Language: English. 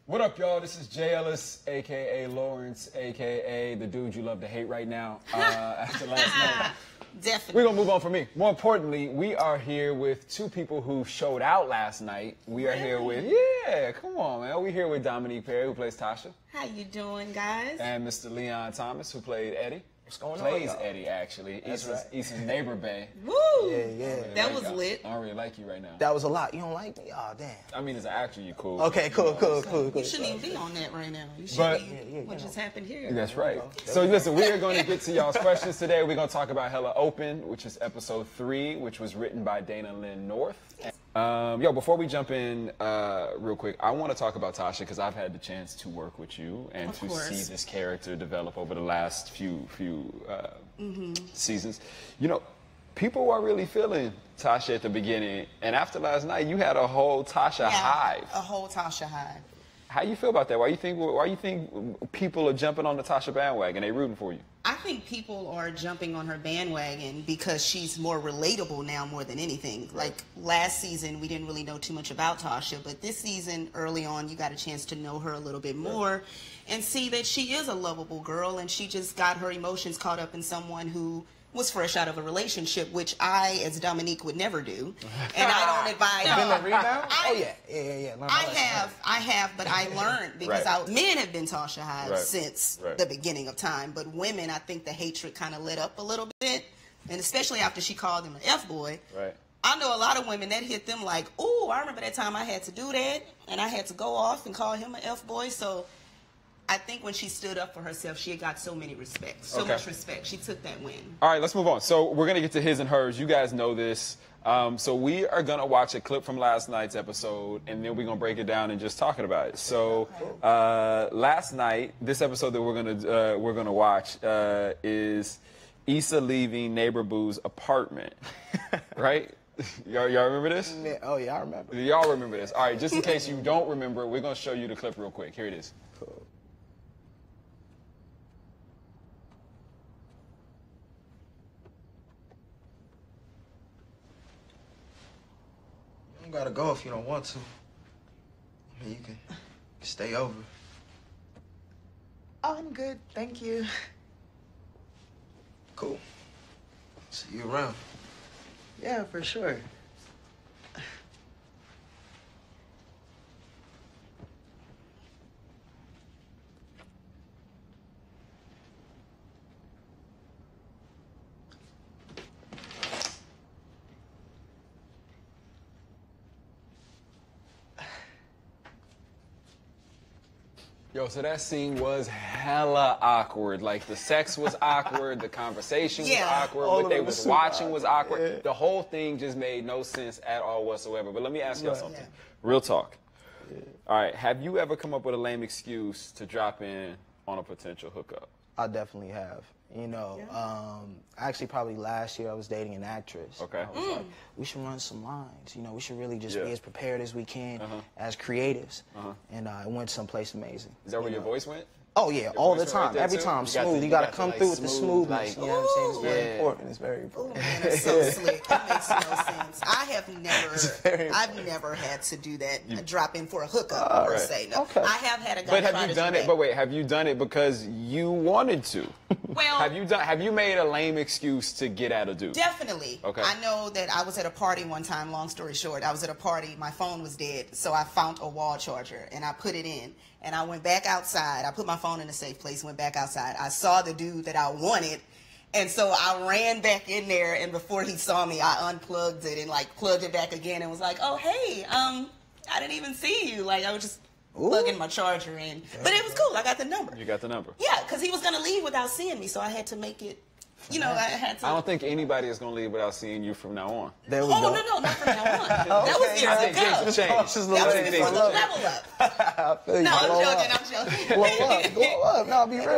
What up, y'all? This is Jay Ellis, a.k.a. Lawrence, a.k.a. the dude you love to hate right now after last night. Definitely. We're going to move on from me. More importantly, we are here with two people who showed out last night. We are here with, come on, man. We're here with Dominique Perry, who plays Tasha. How you doing, guys? And Mr. Leon Thomas, who played Eddie. What's going Plays on, Eddie, actually. That's right. Issa's neighbor, bae. Woo! Yeah. That was lit. I don't really like you right now. That was a lot. You don't like me? Oh, damn. I mean, as an actor, you cool. Okay, cool. You shouldn't even be on that right now. You should be what just happened here. That's right. So listen, we are going to get to y'all's questions today. We're going to talk about Hella Open, which is episode 3, which was written by Dana Lynn North. Before we jump in real quick, I want to talk about Tasha because I've had the chance to work with you and to see this character develop over the last few seasons. You know, people are really feeling Tasha at the beginning, and after last night, you had a whole Tasha hive. A whole Tasha hive. How you feel about that? Why you think people are jumping on the Tasha bandwagon? They rooting for you? I think people are jumping on her bandwagon because she's more relatable now more than anything. Like last season, we didn't really know too much about Tasha, but this season, early on, you got a chance to know her a little bit more and see that she is a lovable girl, and she just got her emotions caught up in someone who was fresh out of a relationship, which I, as Dominique, would never do. And I don't advise. Been a rebound? Yeah. I have, but I learned because men have been Tasha hives since the beginning of time. But women, I think the hatred kind of lit up a little bit, and especially after she called him an F-boy. Right. I know a lot of women that hit them like, "Ooh, I remember that time I had to do that, and I had to go off and call him an F-boy." So I think when she stood up for herself, she had got so many respect, so much respect. She took that win. All right, let's move on. So we're going to get to his and hers. You guys know this. So we are going to watch a clip from last night's episode, and then we're going to break it down and just talking about it. So last night, this episode that we're gonna watch is Issa leaving Neighbor Boo's apartment, right? Y'all remember this? Oh, yeah, I remember. Y'all remember this. All right, just in case you don't remember, we're going to show you the clip real quick. Here it is. Cool. You don't gotta go if you don't want to. I mean, you can stay over. Oh, I'm good, thank you. Cool. See you around. Yeah, for sure. Yo, so that scene was hella awkward. Like, the sex was awkward, the conversation was awkward, what they was watching was awkward. Yeah. The whole thing just made no sense at all whatsoever. But let me ask y'all something. Real talk. Yeah. All right, have you ever come up with a lame excuse to drop in on a potential hookup? I definitely have. You know, actually probably last year I was dating an actress. Okay. I was like, we should run some lines. You know, we should really just be as prepared as we can as creatives. And it went someplace amazing. Is that where your voice went? Oh, yeah, all the time. Every time, smooth. You got to come through with the smoothness. You know what I'm saying? It's very important. It's very important. Ooh, man, that's so slick. That makes no sense. I've never had to do that, drop in for a hookup, per se. No. Okay. I have had a guy But have you done it? But wait, have you done it because you wanted to? Well, have you made a lame excuse to get at a dude? Definitely. Okay. I know that I was at a party one time, long story short. I was at a party, my phone was dead, so I found a wall charger and I put it in. And I went back outside. I put my phone in a safe place, went back outside. I saw the dude that I wanted, and so I ran back in there, and before he saw me, I unplugged it and like plugged it back again and was like, "Oh, hey, I didn't even see you." Like, I was just plugging my charger in. But it was cool. I got the number. You got the number. Yeah, because he was going to leave without seeing me, so I had to make it, you know, I had to. I don't think anybody is going to leave without seeing you from now on. There we go. No, not from now on. That was years ago. That was before the level up. No, I'm joking. Blow up. No, be real.